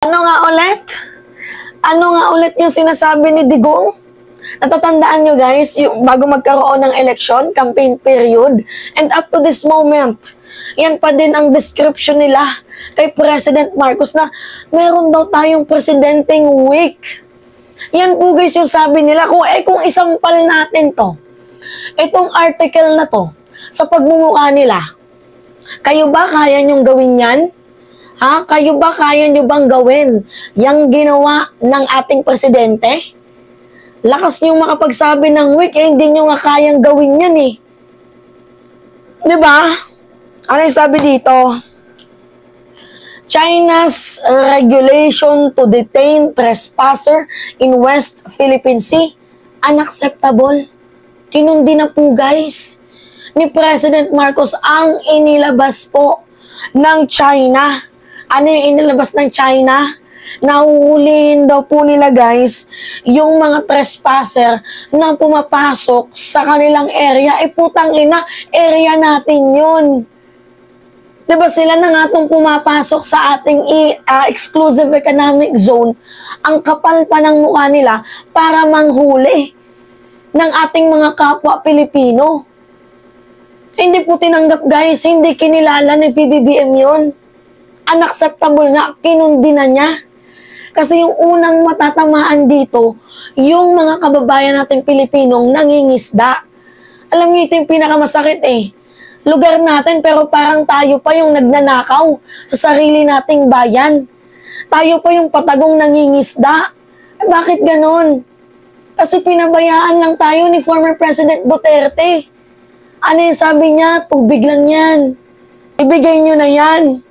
Ano nga ulit? Ano nga ulit yung sinasabi ni Digong? Natatandaan nyo guys, yung bago magkaroon ng election, campaign period, and up to this moment, yan pa din ang description nila kay President Marcos na meron daw tayong presidenteng weak. Yan po guys yung sabi nila. Kung isampal natin to, itong article na to, sa pagmumukha nila, kayo ba kaya nyong gawin yan? Ha? Kayo ba kaya nyo bang gawin yung ginawa ng ating presidente? Lakas nyo makapagsabi ng weak, hindi nyo nga kayang gawin yan eh. Diba? Ano yung sabi dito? China's regulation to detain trespasser in West Philippine Sea, unacceptable. Kinundi na po guys ni President Marcos ang inilabas po ng China. Ano yung inilabas ng China? Nahuhulihin daw po nila guys yung mga trespasser na pumapasok sa kanilang area. Putang ina, area natin yun. Diba sila na nga itong pumapasok sa ating exclusive economic zone, ang kapal pa ng mukha nila para manghuli ng ating mga kapwa Pilipino. Hindi po tinanggap guys, hindi kinilala ni PBBM yun. Unacceptable na, kinundi na niya. Kasi yung unang matatamaan dito, yung mga kababayan nating Pilipinong nangingisda. Alam niyo ito yung pinakamasakit eh. Lugar natin pero parang tayo pa yung nagnanakaw sa sarili nating bayan. Tayo pa yung patagong nangingisda. Bakit ganon? Kasi pinabayaan lang tayo ni former President Duterte. Ano yung sabi niya? Tubig lang yan. Ibigay nyo na yan.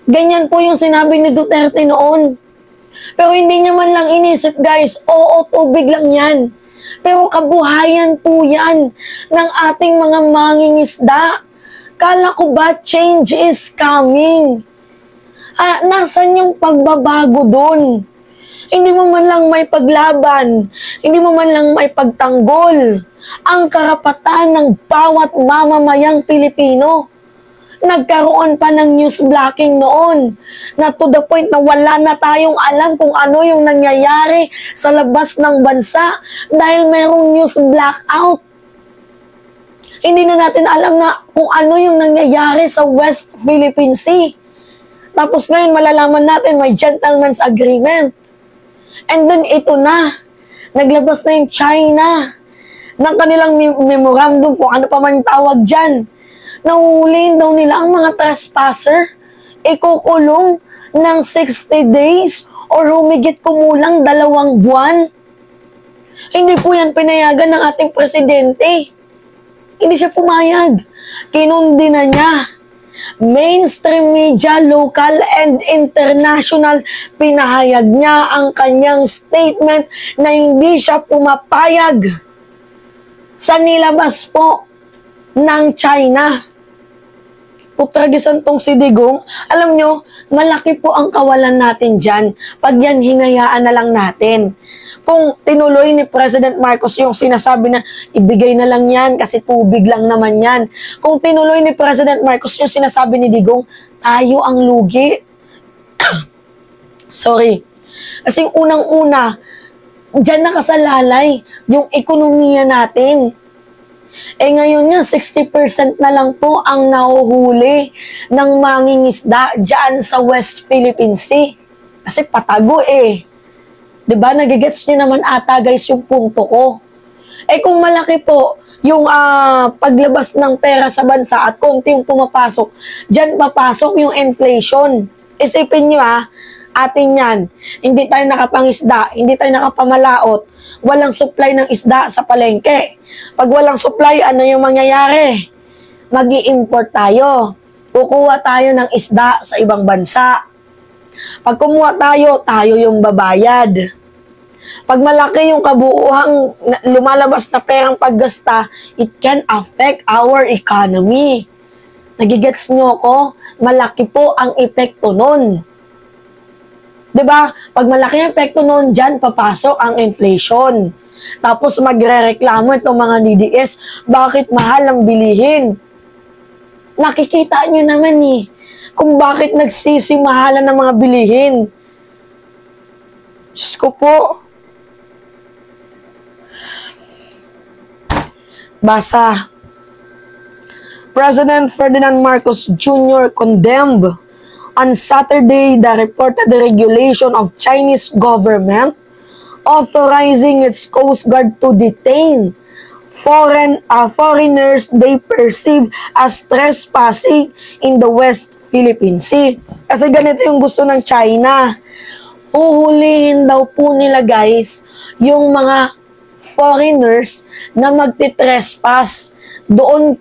Ganyan po yung sinabi ni Duterte noon. Pero hindi niya man lang inisip guys, oo, tubig lang yan. Pero kabuhayan po yan ng ating mga mangingisda. Kala ko ba change is coming? Nasaan yung pagbabago dun? Hindi mo man lang may paglaban, hindi mo man lang may pagtanggol ang karapatan ng bawat mamamayang Pilipino. Nagkaroon pa ng news blocking noon na to the point na wala na tayong alam kung ano yung nangyayari sa labas ng bansa dahil merong news blackout. Hindi na natin alam na kung ano yung nangyayari sa West Philippine Sea. Tapos ngayon malalaman natin may gentleman's agreement. And then ito na, naglabas na yung China ng kanilang memorandum kung ano pa man tawag dyan. Nahuhulihin daw nila ang mga trespasser, ikukulong ng 60 days or humigit kumulang 2 buwan. Hindi po yan pinayagan ng ating presidente. Hindi siya pumayag. Kinundi na niya. Mainstream media, local and international, pinahayag niya ang kanyang statement na hindi siya pumapayag sa nilabas po ng China. Putragisan tong si Digong. Alam nyo, malaki po ang kawalan natin dyan pag yan hinayaan na lang natin. Kung tinuloy ni President Marcos yung sinasabi na ibigay na lang yan kasi tubig lang naman yan. Kung tinuloy ni President Marcos yung sinasabi ni Digong, tayo ang lugi. Sorry. Kasi unang-una, dyan nakasalalay yung ekonomiya natin. Ngayon nga, 60% na lang po ang nahuhuli ng mangingisda dyan sa West Philippine Sea. Kasi patago eh. Diba? Nagigets nyo naman ata guys yung punto ko. Kung malaki po yung paglabas ng pera sa bansa at konti yung pumapasok, dyan papasok yung inflation. Isipin nyo atin yan. Hindi tayo nakapangisda, hindi tayo nakapamalaot. Walang supply ng isda sa palengke. Pag walang supply, ano yung mangyayari? Mag-i-import tayo. Kukuha tayo ng isda sa ibang bansa. Pag kumuha tayo, tayo yung babayad. Pag malaki yung kabuuhang lumalabas na perang paggasta, it can affect our economy. Nagigets nyo ko? Malaki po ang epekto nun. Diba? Pag malaki ang epekto nun, dyan papasok ang inflation. Tapos magre-reklamo itong mga DDS, bakit mahal ang bilihin? Nakikita nyo naman kung bakit nagsisimahalan ng mga bilihin. Diyos ko po. Basa. President Ferdinand Marcos Jr. condemned on Saturday the reported regulation of Chinese government authorizing its Coast Guard to detain foreigners they perceive as trespassing in the West Philippine Sea. Kasi ganito yung gusto ng China. Huhulihin daw po nila guys yung mga foreigners na magti-trespass doon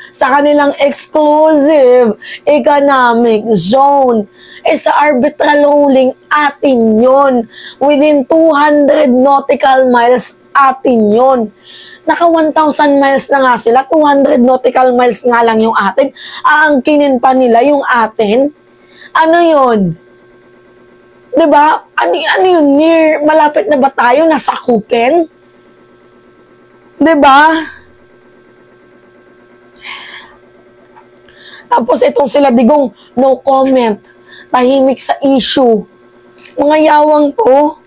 sa kanilang exclusive economic zone. Sa arbitral ruling, atin yun. Within 200 nautical miles, atin yun. Naka 1,000 miles na nga sila, 200 nautical miles nga lang yung atin. Aangkinin pa nila yung atin. Ano yun? Diba? Ano yun? Malapit na ba tayo? Nasakupin? Diba? Tapos itong sila Digong, no comment. Tahimik sa issue. Mga yawang to.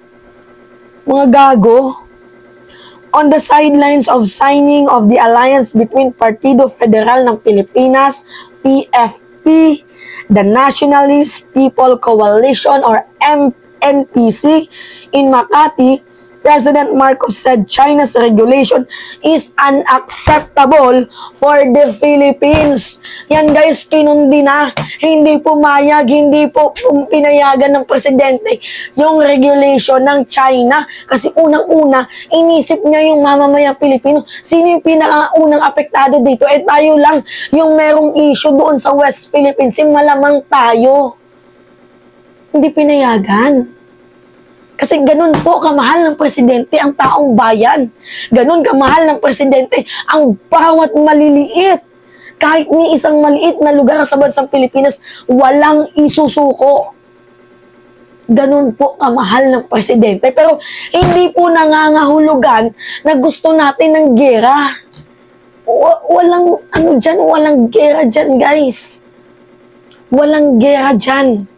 Mga gago. On the sidelines of signing of the alliance between Partido Federal ng Pilipinas, PFP, the Nationalist People Coalition or NPC in Makati, President Marcos said China's regulation is unacceptable for the Philippines. Yan guys, kinundi na. Hindi pumayag, hindi po pinayagan ng presidente yung regulation ng China. Kasi unang-una, inisip niya yung mamamayang Pilipino. Sino yung pinakaunang apektado dito? Tayo lang yung merong issue doon sa West Philippines. Malamang tayo. Hindi pinayagan. Kasi ganun po kamahal ng presidente ang taong bayan. Ganun kamahal ng presidente ang bawat maliliit. Kahit ni isang maliit na lugar sa bansang Pilipinas, walang isusuko. Ganun po kamahal ng presidente. Pero hindi po nangangahulugan na gusto natin ng gera. Walang walang gera dyan guys. Walang gera dyan.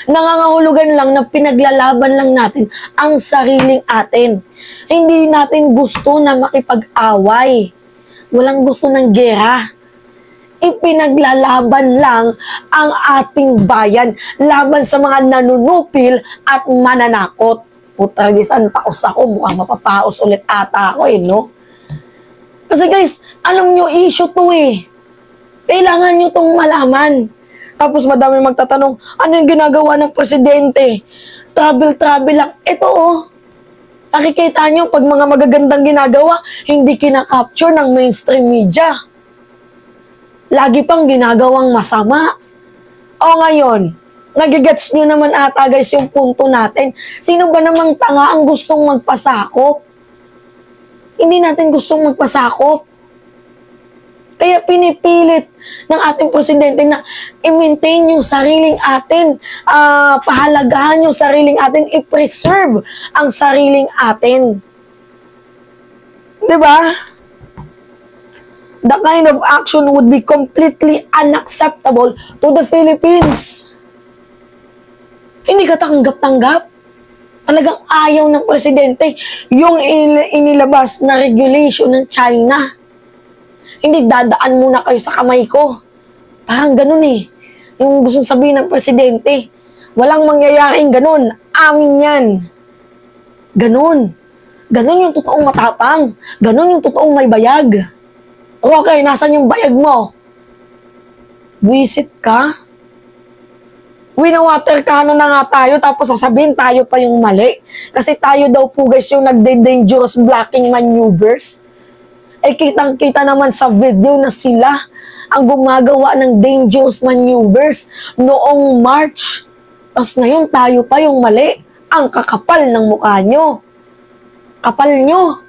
Nangangahulugan lang na pinaglalaban lang natin ang sariling atin. Hindi natin gusto na makipag-away. Walang gusto ng gera. Ipinaglalaban lang ang ating bayan laban sa mga nanunupil at mananakot. Putagisan, paus ako. Mukhang mapapaos ulit ata ako no? Kasi guys, alam nyo, issue to Kailangan nyo tong malaman. Tapos madami magtatanong, ano yung ginagawa ng presidente? Travel lang. Ito nakikita nyo pag mga magagandang ginagawa, hindi kinakapture ng mainstream media. Lagi pang ginagawang masama. Ngayon, nagigets nyo naman ata guys yung punto natin. Sino ba namang tanga ang gustong magpasakop? Hindi natin gustong magpasakop. Kaya pinipilit ng ating presidente na i-maintain yung sariling atin, pahalagahan yung sariling atin, i-preserve ang sariling atin. Diba? The kind of action would be completely unacceptable to the Philippines. Hindi ka tanggap-tanggap. Talagang ayaw ng presidente yung inilabas na regulation ng China. Hindi, dadaan muna kayo sa kamay ko. Parang ganun yung gusto sabihin ng presidente. Walang mangyayaring ganun. Amin yan. Ganun. Ganun yung totoong matapang. Ganun yung totoong may bayag. Okay, nasan yung bayag mo? Visit ka? Winawater cannon na nga tayo tapos sasabihin tayo pa yung mali. Kasi tayo daw po guys yung nagde-dangerous blocking maneuvers. Kitang-kita naman sa video na sila ang gumagawa ng dangerous maneuvers noong March. Tapos ngayon tayo pa yung mali. Ang kakapal ng mukha nyo. Kapal nyo.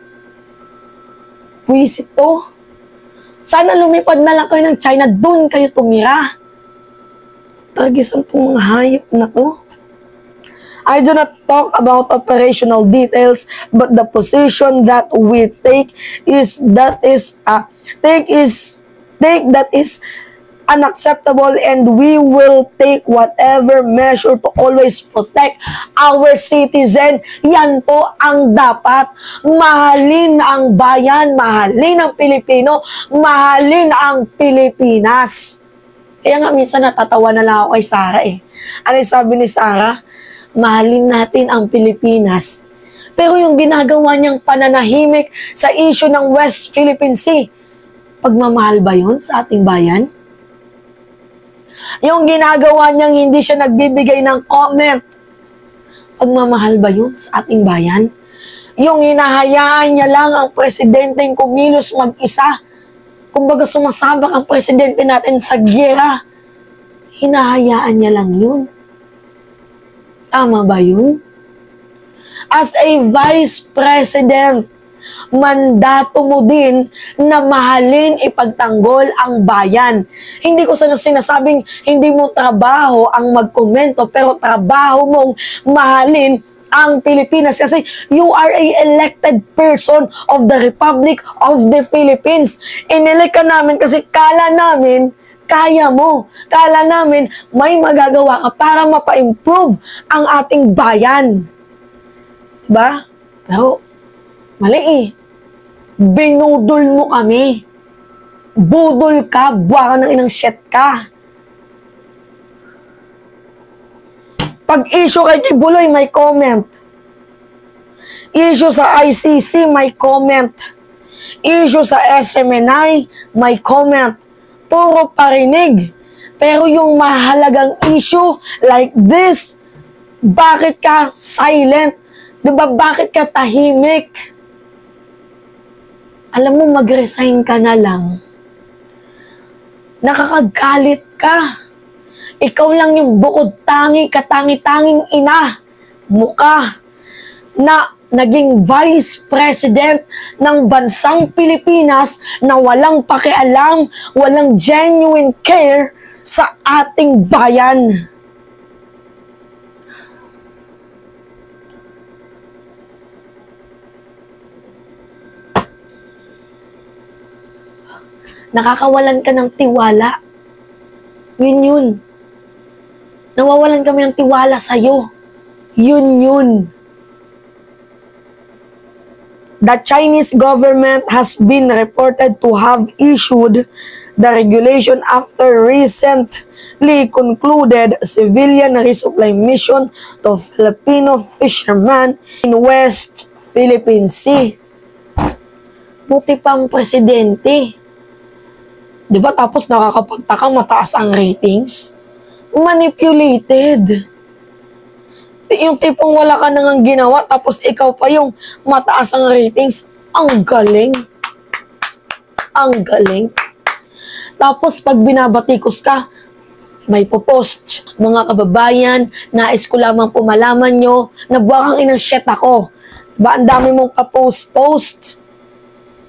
Wisit to. Sana lumipad na lang kayo ng China. Doon kayo tumira. Tagisan pong mga hayop na to. I do not talk about operational details, but the position that we take is unacceptable, and we will take whatever measure to always protect our citizen. Yan po ang dapat. Mahalin ang bayan, mahalin ang Pilipino, mahalin ang Pilipinas. Kaya nga minsan natatawa na lang ako kay Sarah eh. Ano yung sabi ni Sarah? Mahalin natin ang Pilipinas. Pero yung ginagawa niyang pananahimik sa issue ng West Philippine Sea, pagmamahal ba yun sa ating bayan? Yung ginagawa niyang hindi siya nagbibigay ng comment, pagmamahal ba yun sa ating bayan? Yung hinahayaan niya lang ang presidenteng kumilos mag-isa, kumbaga sumasabak ang presidente natin sa giyera, hinahayaan niya lang yun. Tama ba yun? As a vice president, mandato mo din na mahalin, ipagtanggol ang bayan. Hindi ko sana sinasabing hindi mo trabaho ang magkomento, pero trabaho mong mahalin ang Pilipinas kasi you are a elected person of the Republic of the Philippines. Inelect ka namin kasi kala namin kaya mo. Kala namin may magagawa ka para mapa-improve ang ating bayan. Diba? Pero mali eh. Binudol mo kami. Budol ka, buwa ka ng inang shit ka. Pag-issue kay Kibuloy, may comment. Issue sa ICC, may comment. Issue sa SMNI, may comment. Puro parinig. Pero yung mahalagang issue like this, bakit ka silent? Diba bakit ka tahimik? Alam mo, mag-resign ka na lang. Nakakagalit ka. Ikaw lang yung bukod tangi, katangi-tanging ina, muka, na naging vice president ng bansang Pilipinas na walang pakialam, walang genuine care sa ating bayan. Nakakawalan ka ng tiwala. Yun. Nawawalan kami ng tiwala sa'yo. Yun. The Chinese government has been reported to have issued the regulation after recently concluded civilian resupply mission to Filipino fishermen in West Philippine Sea. Buti pang presidente. Diba tapos nakakapagtaka mataas ang ratings? Manipulated. Yung tipong wala ka nang ginawa tapos ikaw pa yung mataas ang ratings. Ang galing. Ang galing. Tapos pag binabatikos ka, may popost. Mga kababayan, nais ko lamang pumalaman nyo na buwakang inang shit ako. Diba ang dami mong pa-post.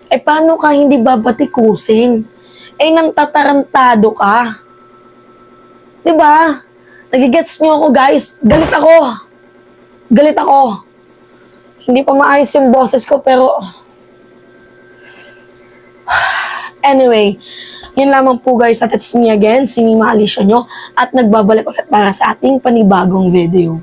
Eh paano ka hindi babatikusin? Eh, nang tatarantado ka. Diba? Nagigets nyo ako, guys. Galit ako. Hindi pa maayos yung boses ko, pero anyway, yun lamang po, guys. At it's me again, si Mima Alicia nyo. At nagbabalik ulit para sa ating panibagong video.